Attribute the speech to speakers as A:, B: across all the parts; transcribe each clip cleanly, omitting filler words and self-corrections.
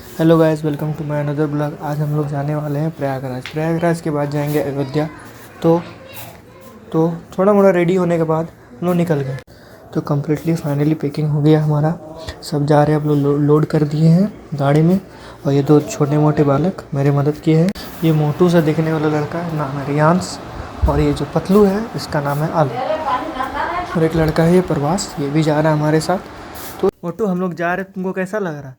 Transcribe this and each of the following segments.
A: Hello guys, welcome to my another blog. आज हम लोग जाने वाले हैं प्रयागराज के बाद जाएंगे अयोध्या। तो थोड़ा मोड़ा रेडी होने के बाद हम लोग निकल गए। तो कम्प्लीटली फाइनली पैकिंग हो गया हमारा। सब जा रहे हैं, हम लोग लोड कर दिए हैं गाड़ी में। और ये दो छोटे मोटे बालक मेरे मदद किए हैं। ये मोटू सा दिखने वाला लड़का है, नाम है रियांश। और ये जो पतलू है, इसका नाम है आलू। और एक लड़का है ये प्रवास, ये भी जा रहा है हमारे साथ। तो मोटू, हम लोग जा रहे हैं, तुमको कैसा लग रहा है?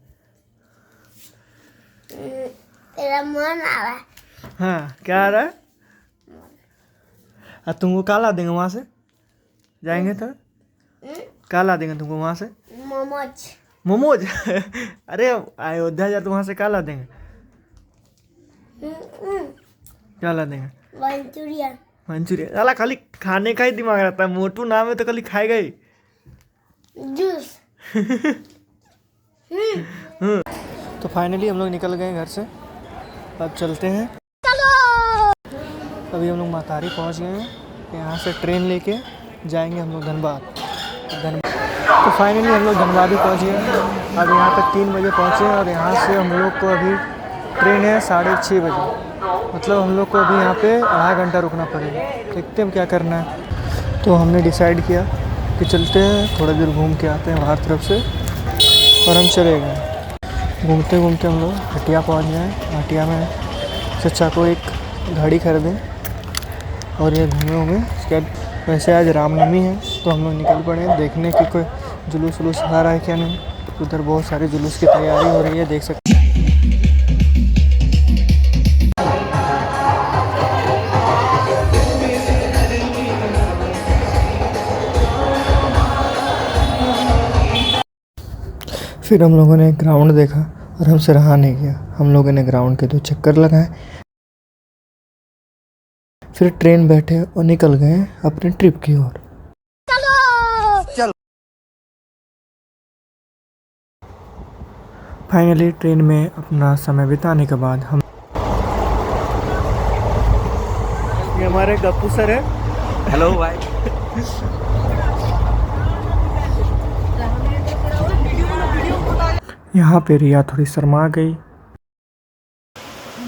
B: तेरा मन आ रहा है।
A: हाँ, क्या आ रहा है? तुमको कहाँ ला देंगे वहाँ से? जाएंगे तो कहाँ ला देंगे तुमको वहाँ से?
B: मोमोज।
A: मोमोज अरे अयोध्या जा तो वहाँ से कहाँ ला देंगे? क्या ला देंगे?
B: मंचूरियन।
A: मंचूरियन? साला खाली खाने का ही दिमाग रहता है। मोटू नाम है तो खाली खाएगा ही।
B: जूस।
A: तो फाइनली हम लोग निकल गए घर से। अब चलते हैं। अभी हम लोग मातारी पहुंच गए हैं। यहाँ से ट्रेन लेके जाएंगे हम लोग धनबाद। तो फाइनली हम लोग धनबाद ही पहुँच गए। अब यहाँ पे 3 बजे पहुँचे और यहाँ से हम लोग को अभी ट्रेन है 6:30 बजे। मतलब हम लोग को अभी यहाँ पे आधा घंटा रुकना पड़ेगा। देखते हैं क्या करना है। तो हमने डिसाइड किया कि चलते हैं, थोड़ा देर घूम के आते हैं बाहर तरफ से, और हम चले गए। घूमते घूमते हम लोग हटिया पहुँच गए। हटिया में चचा को एक घड़ी खरीदें और ये घूमे घूमे। उसके बाद वैसे आज रामनवमी है तो हम लोग निकल पड़े हैं देखने की कोई जुलूस वुलूस आ रहा है क्या नहीं। उधर बहुत सारे जुलूस की तैयारी हो रही है, देख सकते हैं। फिर हम लोगों ने ग्राउंड देखा और हमसे रहा नहीं गया। हम लोगों ने ग्राउंड के 2 चक्कर लगाए। फिर ट्रेन बैठे और निकल गए अपने ट्रिप की ओर। फाइनली ट्रेन में अपना समय बिताने के बाद हम, ये हमारे गप्पू सर है।
C: हेलो भाई।
A: यहाँ पे रिया थोड़ी शर्मा गई।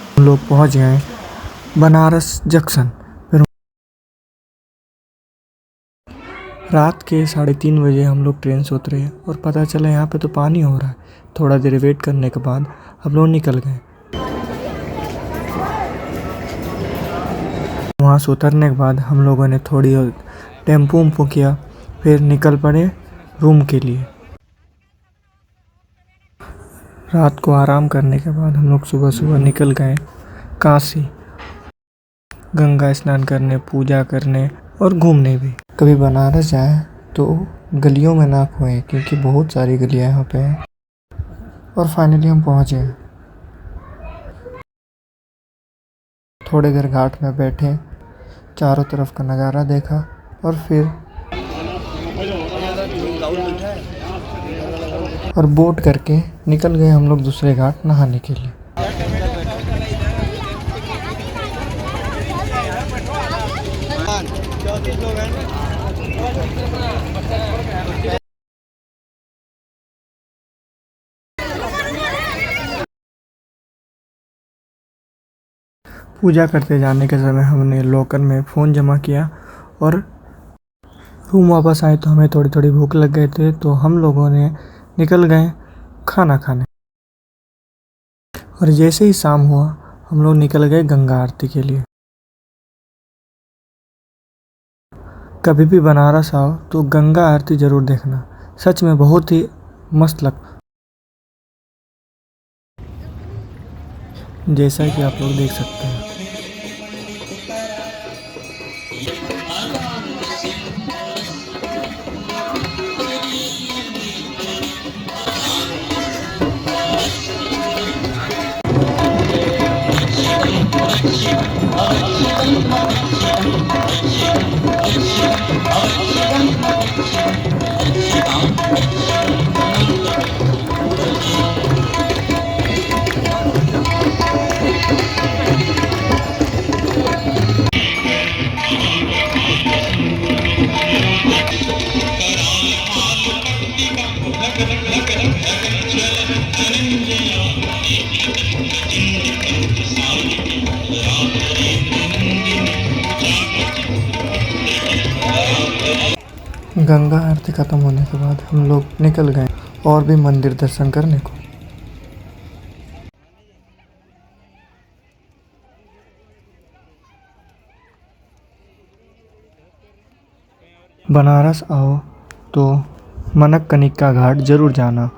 A: हम लोग पहुँच गए बनारस जंक्शन। फिर रात के 3:30 बजे हम लोग ट्रेन से उतरे और पता चला यहाँ पे तो पानी हो रहा है। थोड़ा देर वेट करने के बाद हम लोग निकल गए। वहाँ से उतरने के बाद हम लोगों ने थोड़ी टेम्पो उम्पो किया, फिर निकल पड़े रूम के लिए। रात को आराम करने के बाद हम लोग सुबह सुबह निकल गए काशी, गंगा स्नान करने, पूजा करने और घूमने भी। कभी बनारस जाए तो गलियों में ना खोए, क्योंकि बहुत सारी गलियाँ यहाँ पे हैं। और फाइनली हम पहुँच गए। थोड़ी देर घाट में बैठे, चारों तरफ का नज़ारा देखा और फिर बोट करके निकल गए हम लोग दूसरे घाट नहाने के लिए। पूजा करते जाने के समय हमने लॉकर में फ़ोन जमा किया और रूम वापस आए तो हमें थोड़ी थोड़ी भूख लग गए थे। तो हम लोगों ने निकल गए खाना खाने। और जैसे ही शाम हुआ हम लोग निकल गए गंगा आरती के लिए। कभी भी बनारस आओ तो गंगा आरती ज़रूर देखना, सच में बहुत ही मस्त लगता, जैसा कि आप लोग देख सकते हैं। गंगा आरती खत्म होने के बाद हम लोग निकल गए और भी मंदिर दर्शन करने को। बनारस आओ तो मनकनिका घाट जरूर जाना।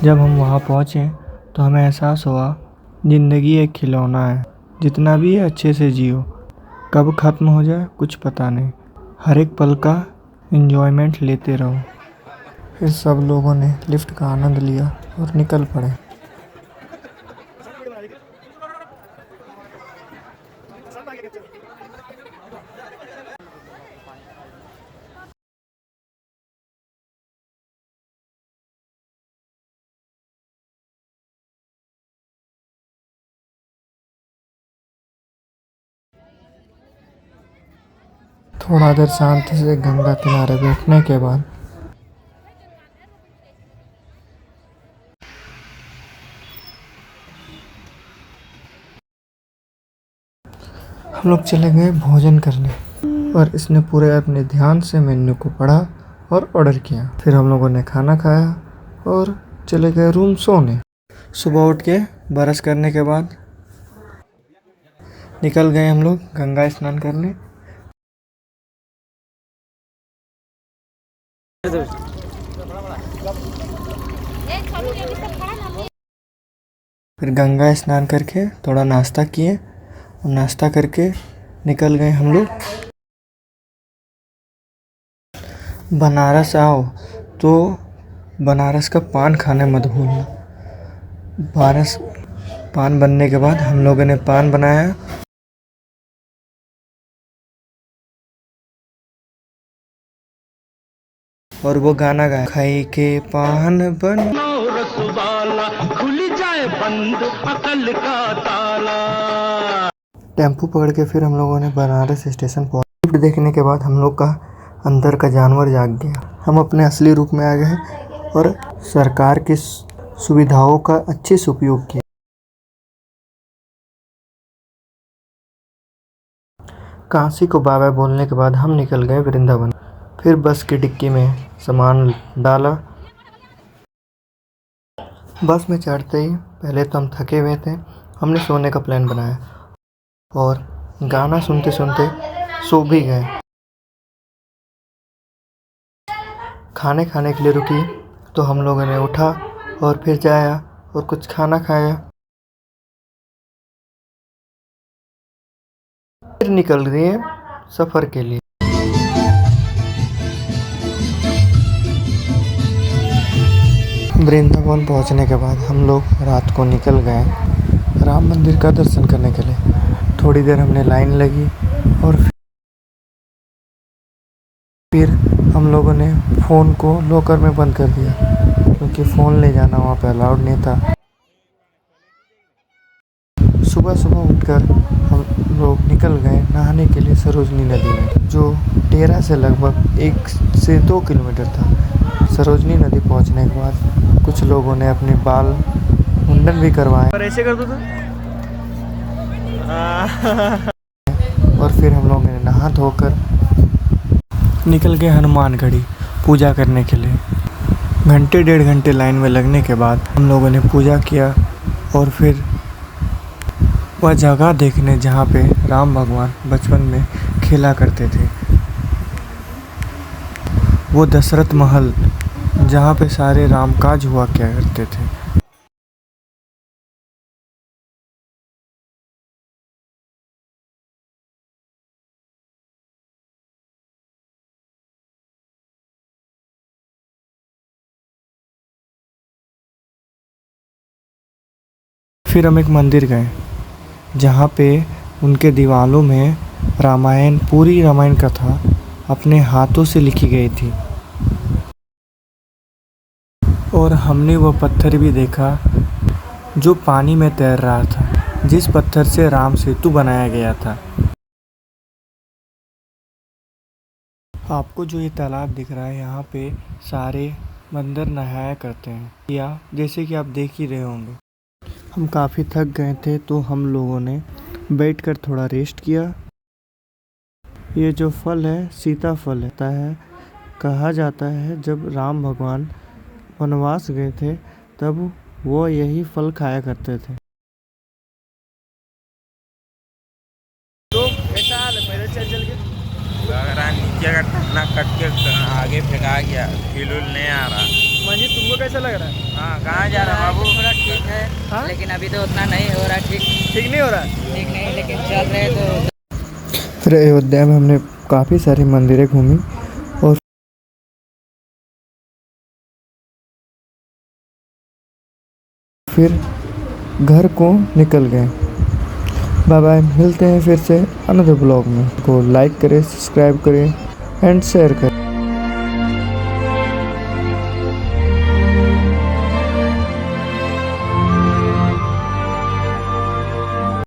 A: जब हम वहाँ पहुँचे तो हमें एहसास हुआ ज़िंदगी एक खिलौना है, जितना भी है अच्छे से जियो, कब ख़त्म हो जाए कुछ पता नहीं, हर एक पल का एंजॉयमेंट लेते रहो। फिर सब लोगों ने लिफ्ट का आनंद लिया और निकल पड़े। थोड़ा देर शांति से गंगा किनारे बैठने के बाद हम लोग चले गए भोजन करने और इसने पूरे अपने ध्यान से मेन्यू को पढ़ा और ऑर्डर किया। फिर हम लोगों ने खाना खाया और चले गए रूम सोने। सुबह उठ के ब्रश करने के बाद निकल गए हम लोग गंगा स्नान करने। फिर गंगा स्नान करके थोड़ा नाश्ता किए और नाश्ता करके निकल गए हम लोग। बनारस आओ तो बनारस का पान खाने मत भूलना। बनारस पान बनने के बाद हम लोगों ने पान बनाया और वो गाना गाया, खाई के पान बन रसवाला खुल जाए बंद अकल का ताला। टेम्पू पकड़ के फिर हम लोगों ने बनारस स्टेशन पहुंचे। लिफ्ट देखने के बाद हम लोग का अंदर का जानवर जाग गया। हम अपने असली रूप में आ गए और सरकार की सुविधाओं का अच्छे से उपयोग किया। काशी को बाय बाय बोलने के बाद हम निकल गए वृंदावन। फिर बस की डिक्की में सामान डाला। बस में चढ़ते ही पहले तो हम थके हुए थे, हमने सोने का प्लान बनाया और गाना सुनते सुनते सो भी गए। खाने के लिए रुकी तो हम लोगों ने उठा और फिर जाया और कुछ खाना खाया। फिर निकल गए सफ़र के लिए। वृंदावन पहुंचने के बाद हम लोग रात को निकल गए राम मंदिर का दर्शन करने के लिए। थोड़ी देर हमने लाइन लगी और फिर हम लोगों ने फ़ोन को लॉकर में बंद कर दिया क्योंकि फ़ोन ले जाना वहाँ पे अलाउड नहीं था। सुबह उठकर हम लोग निकल गए नहाने के लिए सरोजनी नदी में, जो टेरा से लगभग 1 से 2 किलोमीटर था। सरोजनी नदी पहुँचने के बाद कुछ लोगों ने अपने बाल मुंडन भी करवाए और ऐसे कर दो तो और फिर हम लोगों ने नहा धोकर निकल गए हनुमानगढ़ी पूजा करने के लिए। घंटे 1.5 घंटे लाइन में लगने के बाद हम लोगों ने पूजा किया और फिर वह जगह देखने जहाँ पे राम भगवान बचपन में खेला करते थे, वो दशरथ महल जहाँ पे सारे रामकाज हुआ क्या करते थे। फिर हम एक मंदिर गए जहाँ पे उनके दीवालों में पूरी रामायण कथा अपने हाथों से लिखी गई थी और हमने वो पत्थर भी देखा जो पानी में तैर रहा था, जिस पत्थर से राम सेतु बनाया गया था। आपको जो ये तालाब दिख रहा है, यहाँ पे सारे बंदर नहाया करते हैं, या जैसे कि आप देख ही रहे होंगे। हम काफ़ी थक गए थे तो हम लोगों ने बैठकर थोड़ा रेस्ट किया। ये जो फल है सीताफल है। कहा जाता है जब राम भगवान वनवास गए थे तब वो यही फल खाया करते थे। तो कैसा हाल है पैदल चल के?
C: लग रहा है नीचे का टन्ना कट के आगे फेंका गया, फील नहीं आ रहा।
A: मंजीत तुमको कैसा लग रहा है?
C: हाँ, कहाँ जा रहा है बाबू?
D: थोड़ा ठीक है।
A: हाँ?
D: लेकिन अभी तो उतना नहीं हो रहा।
A: ठीक नहीं हो रहा है?
D: ठीक नहीं, लेकिन चल रहे तो।
A: फिर अयोध्या में हमने काफ़ी सारी मंदिरें घूमी और फिर घर को निकल गए। बाय बाय, मिलते हैं फिर से अनदर ब्लॉग में। को लाइक करें, सब्सक्राइब करें एंड शेयर करें।